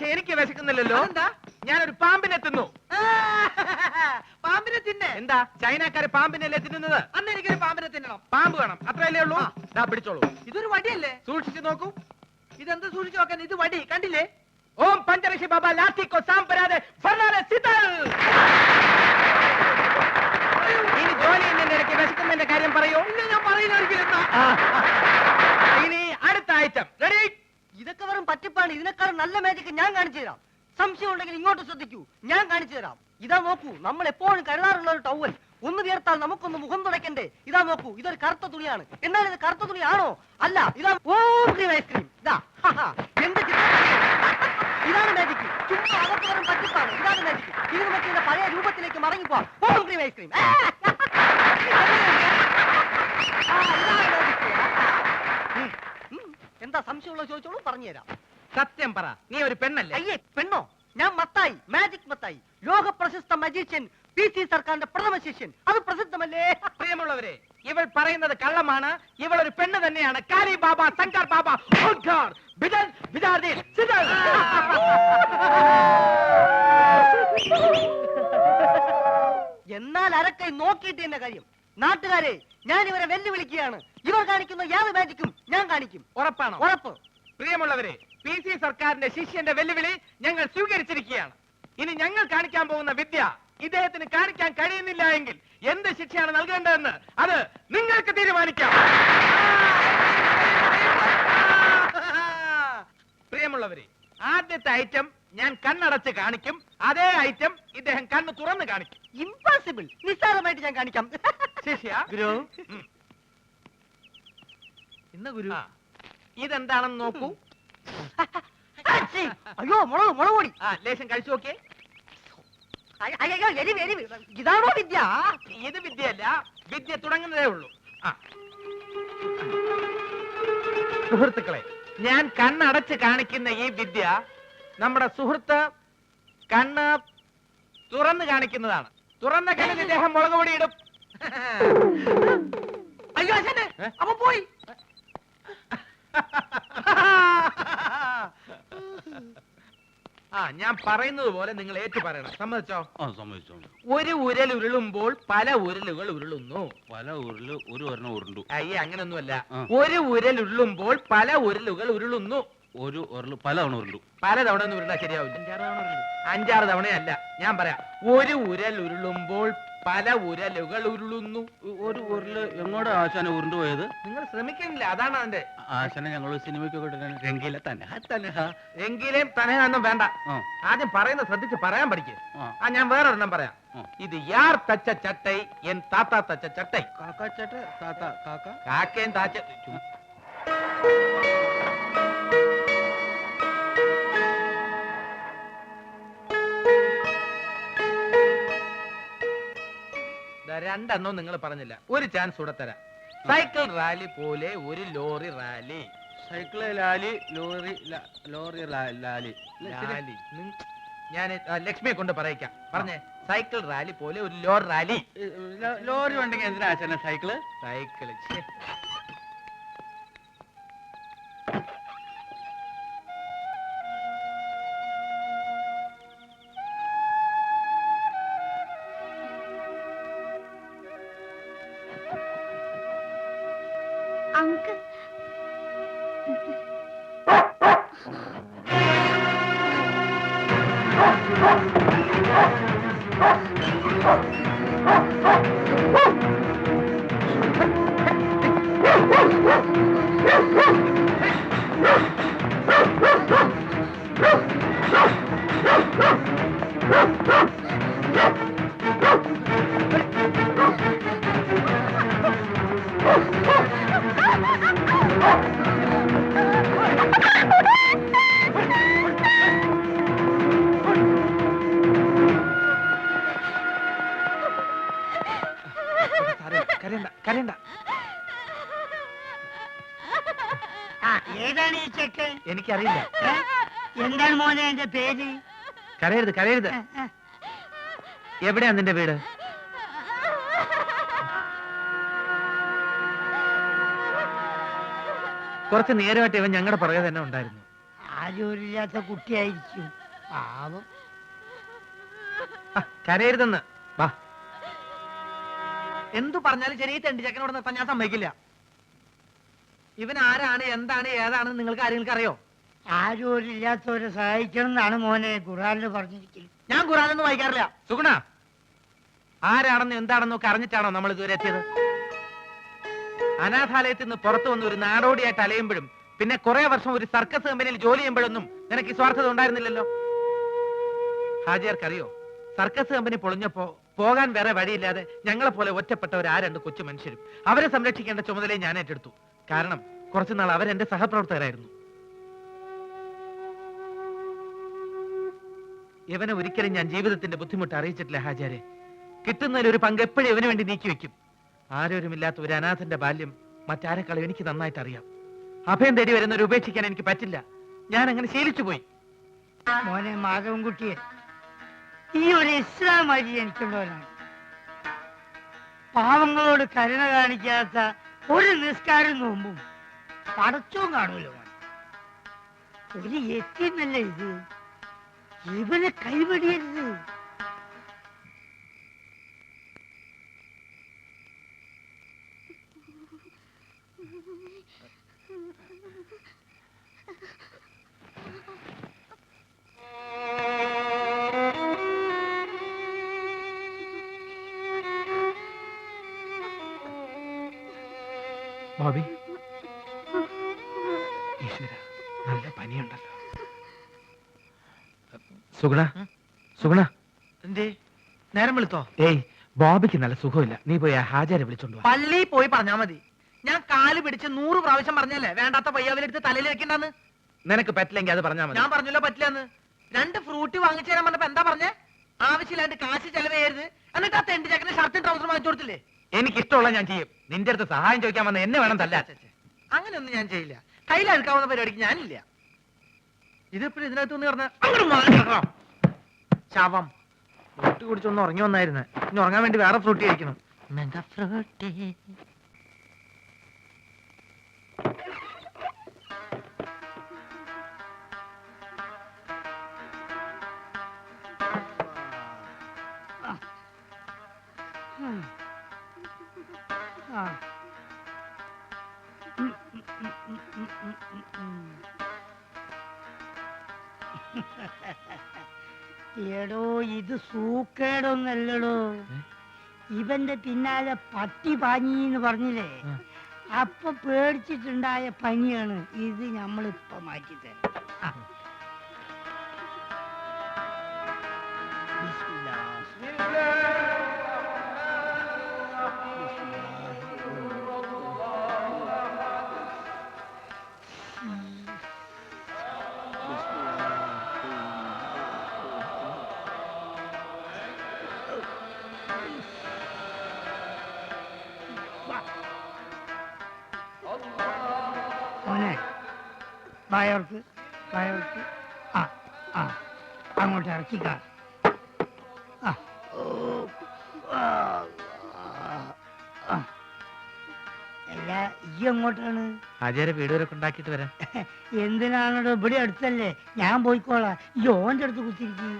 പക്ഷെ എനിക്ക് വിശക്കുന്നില്ലല്ലോ. എന്താ? ഞാനൊരു പാമ്പിനെ തിന്നു. പാമ്പിനെ തിന്നെ? എന്താ ചൈനക്കാര് പാമ്പിനല്ലേ തിന്നുന്നത്? അന്ന് എനിക്കൊരു പാമ്പിനെ തിന്നണം. പാമ്പ് വേണം, അത്രയല്ലേ ഉള്ളൂ. പിടിച്ചോളൂ. ഇതൊരു വടിയല്ലേ? സൂക്ഷിച്ചു നോക്കൂ. ഇതെന്ത് സൂക്ഷിച്ചു നോക്കാൻ? ഇത് വടി കണ്ടില്ലേ? ഓം പഞ്ചരക്ഷി ബാബ ലാത്തി കൊ സാംപരാതെ ഫർനാലെ സിതൽ. ഇനി ജോലി ഇടയ്ക്ക് വിശക്കുന്നതിന്റെ കാര്യം പറയൂ. ഞാൻ പറയുന്ന ഇനി അടുത്ത ഐറ്റം റെഡി. ഇതൊക്കെ വെറും പറ്റിപ്പാണ്. ഇതിനേക്കാളും നല്ല മാജിക് ഞാൻ കാണിച്ചു തരാം. സംശയം ഉണ്ടെങ്കിൽ ഇങ്ങോട്ട് ശ്രദ്ധിക്കൂ, ഞാൻ കാണിച്ചു തരാം. ഇതാ നോക്കൂ, നമ്മൾ എപ്പോഴും കരുതാറുള്ള ഒരു ടവൽ. ഒന്ന് വിയർത്താൽ നമുക്കൊന്ന് മുഖം തുടയ്ക്കണ്ടേ? ഇതാ നോക്കൂ, ഇതൊരു കറുത്ത തുണിയാണ്. എന്നാൽ ഇത് കറുത്ത തുണിയാണോ? അല്ല, ഇതാ ഓം ക്രീം ഐസ്ക്രീം. ഇതാ എന്ത് ഇതാണ് മാജിക്. ചുമ്മാ അതൊക്കെ വെറും പറ്റിപ്പാണ്. ഇതാണ് മാജിക്. ഇത് നമുക്ക് ഇതിന്റെ പഴയ രൂപത്തിലേക്ക് മടങ്ങിപ്പോവാം. ഓം ക്രീം ഐസ്ക്രീം. എന്താ സംശയമുള്ള ചോദിച്ചോളൂ, പറഞ്ഞുതരാം. സത്യം പറ, നീ ഒരു പെണ്ണല്ലേ? അയ്യേ, പെണ്ണോ? ഞാൻ മത്തായി, മാജിക് മത്തായി, ലോക പ്രശസ്ത മജീഷ്യൻ, PC സർക്കാരിന്റെ പ്രഥമ ശിഷ്യൻ. അത് പ്രസിദ്ധമല്ലേ? പ്രിയമുള്ളവരെ, ഇവൾ പറയുന്നത് കള്ളമാണ്. ഇവൾ ഒരു പെണ്ണ് തന്നെയാണ്. കാലി ബാബ, ശങ്കർ ബാബ, എന്നാൽ അരക്കൈ നോക്കിയിട്ട് എന്ന കാര്യം. നാട്ടുകാരെ, ഞാൻ ഇവരെ വെല്ലുവിളിക്കുകയാണ്. ഇവർ കാണിക്കുന്ന യാതൊരു മാജിക്കും ഞാൻ കാണിക്കും. ഉറപ്പാണോ? ഉറപ്പ്. പ്രിയമുള്ളവരെ, PC സർക്കാരിന്റെ ശിഷ്യന്റെ വെല്ലുവിളി ഞങ്ങൾ സ്വീകരിച്ചിരിക്കുകയാണ്. ഇനി ഞങ്ങൾ കാണിക്കാൻ പോകുന്ന വിദ്യ ഇദ്ദേഹത്തിന് കാണിക്കാൻ കഴിയുന്നില്ല എങ്കിൽ എന്ത് ശിക്ഷയാണ് നൽകേണ്ടതെന്ന് അത് നിങ്ങൾക്ക് തീരുമാനിക്കാം. പ്രിയമുള്ളവരെ, ആദ്യത്തെ ഐറ്റം ഞാൻ കണ്ണടച്ച് കാണിക്കും. അതേ ഐറ്റം ഇദ്ദേഹം കണ്ണ് തുറന്ന് കാണിക്കും. ഇംപോസിബിൾ. നിസ്സാരമായിട്ട് ഞാൻ കാണിക്കാം. ശിഷ്യ ഗുരു, ഇന്ന് ഗുരു ഇതെന്താണെന്ന് നോക്കൂ. അയ്യോ, മുളക് പൊടി. ലേശം കഴിച്ചു നോക്കിയേ. അയ്യോ, ഇതാണോ വിദ്യ? ഇത് വിദ്യയല്ല, വിദ്യ തുടങ്ങുന്നതേ ഉള്ളൂ. സുഹൃത്തുക്കളെ, ഞാൻ കണ്ണടച്ച് കാണിക്കുന്ന ഈ വിദ്യ നമ്മുടെ സുഹൃത്ത് കണ്ണ് തുറന്ന് കാണിക്കുന്നതാണ്. തുറന്ന കണ്ണിൽ ഇദ്ദേഹം മുളക് പൊടി ഇടും. അയ്യോ, അപ്പൊ പോയി. ഞാൻ പറയുന്നത് പോലെ നിങ്ങൾ ഏറ്റു പറയണം. സമ്മതിച്ചോ? സമ്മതിച്ചോ. ഒരു ഉരൽ ഉരുളുമ്പോൾ പല ഉരലുകൾ ഉരുളുന്നു. പല ഉരുള് ഒരു ഒരെണ്ണം ഉരുണ്ടു. അയ്യേ, അങ്ങനൊന്നുമല്ല. ഒരു ഉരൽ ഉരുളുമ്പോൾ പല ഉരലുകൾ ഉരുളുന്നു. ഒരു ഉരുള് പല തവണ ഉരുണ്ടു. പല തവണ ഒന്നും ഉരുണ്ടാ ശരിയാവില്ല. 5-6 തവണയല്ല. ഞാൻ പറയാം. ഒരു ഉരൽ ഉരുളുമ്പോൾ പല ഉരലുകൾ ഉരുളുന്നു. ഒരു ഉരുള് എങ്ങോട്ടാ ആശാന ഉരുണ്ടു പോയത്? നിങ്ങൾ ശ്രമിക്കുന്നില്ല, അതാണ് അതിന്റെ. ആശാനെ ഞങ്ങൾ സിനിമയ്ക്കൊക്കെ രംഗീല എങ്കിലും തനയൊന്നും വേണ്ട. ആദ്യം പറയുന്നത് ശ്രദ്ധിച്ച് പറയാൻ പഠിക്കേ. ഞാൻ വേറൊരെണ്ണം പറയാം. ഇത് യാർ തച്ച ചട്ടൈ എൻ താത്ത തച്ച ചട്ടൈ. കാക്കയും താച്ച. രണ്ടെണ്ണം നിങ്ങൾ പറഞ്ഞില്ല. ഒരു ചാൻസ് കൂടെ തരാം. സൈക്കിൾ റാലി പോലെ ഒരു lorry rally. Cycle Lali, lorry Lali. ഞാൻ ലക്ഷ്മിയെ കൊണ്ട് പറയിക്കാം. പറഞ്ഞേ, സൈക്കിൾ റാലി പോലെ ഒരു ലോറി റാലി. ലോറി ഉണ്ടെങ്കിൽ എന്തിനാ ആശാന സൈക്കിള്? Cycle Uncle. ഏതാണ് ഈ ചെക്ക്? എനിക്കറിയില്ല. എന്താണ് മോനെ എന്റെ പേര്? കരയരുത്, കരയരുത്. എവിടെയാ നിന്റെ വീട്? കുറച്ച് നേരമായിട്ട് ഇവൻ ഞങ്ങളുടെ പുറകെ തന്നെ ഉണ്ടായിരുന്നു. ആരോരില്ലാത്ത കുട്ടിയായിരിക്കും. പാവം. കരയരുതെന്ന് വാ. എന്തു പറഞ്ഞാലും ശരി, ഈ തെണ്ടി ചെക്കനോട് നിർത്താൻ ഞാൻ സമ്മതിക്കില്ല. ഇവൻ ആരാണ്, എന്താണ്, ഏതാണെന്ന് നിങ്ങൾക്ക് ആരെങ്കിലും അറിയോ? ആരോരില്ലാത്തവരെ സഹായിക്കണം എന്നാണ് മോനെ ഖുർആനിൽ പറഞ്ഞിരിക്കുന്നത്. ഞാൻ ഖുർആനൊന്നും വായിക്കാറില്ല. സുഗുണ, ആരാണെന്നും എന്താണെന്നും ഒക്കെ അറിഞ്ഞിട്ടാണോ നമ്മൾ ഇതുവരെ എത്തിയത്? അനാഥാലയത്തിൽ നിന്ന് പുറത്തു വന്ന് ഒരു നാടോടിയായിട്ട് അലയുമ്പോഴും പിന്നെ കുറെ വർഷം ഒരു സർക്കസ് കമ്പനിയിൽ ജോലി ചെയ്യുമ്പോഴൊന്നും നിനക്ക് ഈ സ്വാർത്ഥത ഉണ്ടായിരുന്നില്ലല്ലോ. ഹാജിയാർക്കറിയോ, സർക്കസ് കമ്പനി പൊളിഞ്ഞപ്പോ പോകാൻ വേറെ വഴിയില്ലാതെ ഞങ്ങളെ പോലെ ഒറ്റപ്പെട്ടവർ ആ രണ്ട് കൊച്ചു മനുഷ്യരും അവരെ സംരക്ഷിക്കേണ്ട ചുമതലയെ ഞാൻ ഏറ്റെടുത്തു. കാരണം കുറച്ചുനാൾ അവരെന്റെ സഹപ്രവർത്തകരായിരുന്നു. ഇവനെ ഒരിക്കലും ഞാൻ ജീവിതത്തിന്റെ ബുദ്ധിമുട്ട് അറിയിച്ചിട്ടില്ല ഹാജിയാരെ. കിട്ടുന്നതിൽ ഒരു പങ്ക് എപ്പോഴും ഇവന് വേണ്ടി നീക്കി വെക്കും. ആരോരുമില്ലാത്ത ഒരു അനാഥന്റെ ബാല്യം മറ്റാരെക്കാളും എനിക്ക് നന്നായിട്ട് അറിയാം. അഭയം തേടി വരുന്നവരെ ഉപേക്ഷിക്കാൻ എനിക്ക് പറ്റില്ല. ഞാൻ അങ്ങനെ ശീലിച്ചു പോയി. മോനെ മാധവൻകുട്ടിയെ, ഈ ഒരു ഇസ്ലാം വഴി എനിക്കുള്ളവനാണ്. പാവങ്ങളോട് കരുണ കാണിക്കാത്ത ഒരു നിസ്കാരം നോമ്പും പടച്ചവും കാണൂല്ലോ. ഒരു യത്തീമല്ല ഇത്. ഇവനെ കൈവടിയരുത്. ബോബി, ഈശ്വര, നല്ല പനിയുണ്ടല്ലോ. സുഗുണ, സുഗുണ, എന്തേ നേരം വിളിത്തോ? ഏയ്, ബോബിക്ക് നല്ല സുഖമില്ല. നീ പോയി ആ ഹാജരെ വിളിച്ചോണ്ട് വാ. പള്ളിയിൽ പോയി പറഞ്ഞാ മതി. ഞാൻ കാല് പിടിച്ച് 100 പ്രാവശ്യം പറഞ്ഞല്ലേ വേണ്ടാത്ത പയ്യാവിലെടുത്ത് തലയിൽ വെക്കണ്ടെന്ന്. നിനക്ക് പറ്റില്ലെങ്കിൽ അത് പറഞ്ഞാൽ മതി. ഞാൻ പറഞ്ഞല്ലോ പറ്റില്ലെന്ന്. 2 ഫ്രൂട്ടി വാങ്ങിച്ചു തരാൻ പറഞ്ഞപ്പോ എന്താ പറഞ്ഞേ? ആവശ്യമില്ലാണ്ട് കാശ് ചെലവ് ചെയ്യരുത്. എന്നിട്ട് ആ തെണ്ടി ചക്കന് ഷർട്ടും ട്രൗസറും വാങ്ങിച്ചു കൊടുത്തില്ലേ? എനിക്ക് ഇഷ്ടമുള്ള ഞാൻ ചെയ്യും. നിന്റെ അടുത്ത് സഹായം ചോദിക്കാൻ വന്ന എന്നെ വേണം തല്ല. അങ്ങനെയൊന്നും ഞാൻ ചെയ്യില്ല. കയ്യിലെടുക്കാവുന്ന പരിപാടിക്ക് ഞാനില്ല. ഇതിപ്പോഴും ഇതിനകത്ത് ഒന്ന് പറഞ്ഞ ശാപം. ഫ്രൂട്ടി കുടിച്ചൊന്ന് ഉറങ്ങി വന്നായിരുന്നു. ഇനി ഉറങ്ങാൻ വേണ്ടി വേറെ ഫ്രൂട്ടി കഴിക്കണം. Mega Frooti. എടോ, ഇത് സൂക്കേടൊന്നല്ലടോ. ഇവന്റെ പിന്നാലെ പട്ടി പാഞ്ഞിന്ന് പറഞ്ഞില്ലേ, അപ്പൊ പേടിച്ചിട്ടുണ്ടായ പനിയാണ് ഇത്. നമ്മളിപ്പൊ മാറ്റിത്തരാം. മോനെ, വായോർക്ക് വായോർക്ക്. അങ്ങോട്ട് ഇറക്കിക്കാ. അല്ല, ഈ എങ്ങോട്ടാണ്? ഹാജരെ വീട് വരെ ഉണ്ടാക്കിയിട്ട് വരാം. എന്തിനാണോ? ഇവിടെ അടുത്തല്ലേ, ഞാൻ പോയിക്കോളാം. ഈ ഓന്റെ അടുത്ത് കുത്തിരിക്കും.